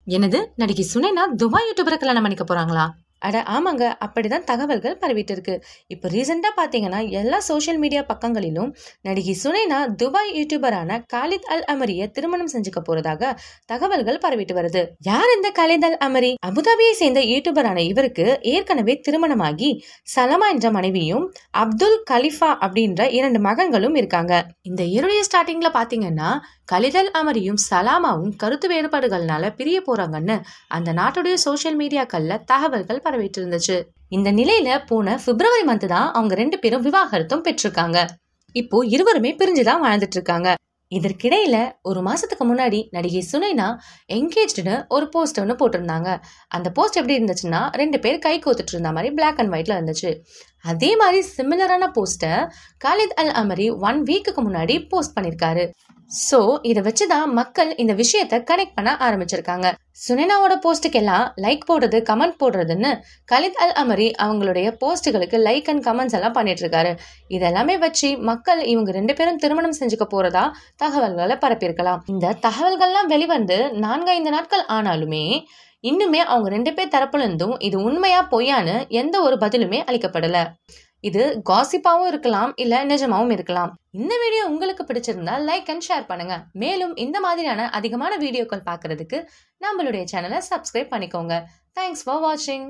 என்னது, நடிகை சுனைனா துபாய் யூடியூபரை கல்யாணம் பண்ணிக்க போறாங்களா? அட ஆமாங்க, அப்படிதான் தகவல்கள் பரவிட்டு இருக்கு. இப்போ ரீசெண்டா பாத்தீங்கன்னா எல்லா சோஷியல் மீடியா பக்கங்களிலும் நடிகை சுனைனா துபாய் யூடியூபரான காலித் அல் அமரிய திருமணம் செஞ்சுக்க போறதாக தகவல்கள் பரவிட்டு வருது. யார் இந்த காலித் அல் அமரி? அபுதாபியை சேர்ந்த யூடியூபரான இவருக்கு ஏற்கனவே திருமணமாகி சலமா என்ற மனைவியும் அப்துல் கலிஃபா அப்படின்ற 2 மகன்களும் இருக்காங்க. இந்த இயருடைய ஸ்டார்டிங்ல பாத்தீங்கன்னா காலித் அல் அமரியும் சலாமாவும் கருத்து வேறுபாடுகள்னால பிரிய போறாங்கன்னு அந்த நாட்டுடைய சோஷியல் மீடியாக்கள்ல தகவல்கள் பரவிட்டு இருந்துச்சு. இந்த நிலையில போன பிப்ரவரி மந்த் தான் அவங்க 2 பேரும் விவாகரத்தும் பெற்றிருக்காங்க. இப்போ இருவருமே பிரிஞ்சுதான் வாழ்ந்துட்டு இருக்காங்க. இதற்கிடையில ஒரு மாசத்துக்கு முன்னாடி நடிகை சுனைனா என்கேஜ்டுன்னு ஒரு போஸ்ட் ஒன்று போட்டிருந்தாங்க. அந்த போஸ்ட் எப்படி இருந்துச்சுன்னா 2 பேர் கை கோத்துட்டு இருந்த மாதிரி பிளாக் அண்ட் ஒயிட்ல இருந்துச்சு. அதே மாதிரி சிமிலரான போஸ்ட காலித் அல் அமரி 1 வீக்குக்கு முன்னாடி போஸ்ட் பண்ணிருக்காரு. சோ இதை வச்சுதான் மக்கள் இந்த விஷயத்த கனெக்ட் பண்ண ஆரம்பிச்சிருக்காங்க. சுனைனாவோட போஸ்டுக்கு எல்லாம் லைக் போடுறது, கமெண்ட் போடுறதுன்னு காலித் அல் அமரி அவங்களுடைய போஸ்டுகளுக்கு லைக் அண்ட் கமெண்ட்ஸ் எல்லாம் பண்ணிட்டு இருக்காரு. இதெல்லாமே வச்சு மக்கள் இவங்க 2 பேரும் திருமணம் செஞ்சுக்க போறதா தகவல்களை பரப்பியிருக்கலாம். இந்த தகவல்கள்லாம் வெளிவந்து 4-5 நாட்கள் ஆனாலுமே இன்னுமே அவங்க 2 பேர் தரப்புல இருந்தும் இது உண்மையா பொய்யான்னு எந்த ஒரு பதிலுமே அளிக்கப்படல. இது காசிப்பாவும் இருக்கலாம், இல்ல நிஜமாவும் இருக்கலாம். இந்த வீடியோ உங்களுக்கு பிடிச்சிருந்தா லைக் அண்ட் ஷேர் பண்ணுங்க. மேலும் இந்த மாதிரியான அதிகமான வீடியோக்கள் பார்க்கிறதுக்கு நம்மளுடைய சேனலை சப்ஸ்கிரைப் பண்ணிக்கோங்க. தேங்க்ஸ் ஃபார் வாட்சிங்.